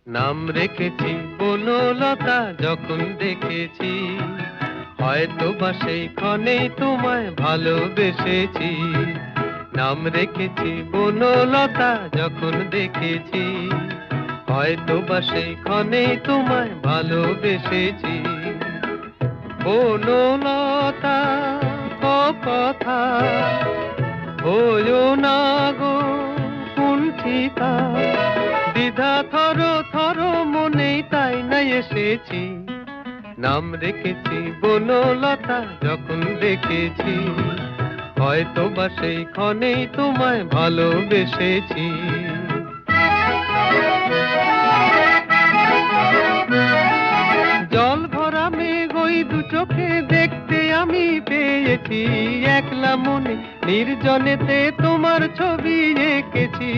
নাম রেখেছি বনলতা যখন দেখেছি, হয়তো বা সেই ক্ষণেই তোমায় ভালোবেসেছি। নাম রেখেছি বনলতা যখন দেখেছি, হয়তো বা সেই ক্ষণেই তোমায় ভালোবেসেছি। বনলতা কথা হইও না গো কুণ্ঠিতা, দ্বিধা থর থর মনেই তাই না এসেছি। নাম রেখেছি বনলতা যখন দেখেছি, হয়তো বা সেই ক্ষণেই তোমায় ভালোবেসেছি। জল ভরা মেঘ ওই দু চোখে দেখতে আমি পেয়েছি, একলা মনে নির্জনেতে তোমার ছবি এঁকেছি।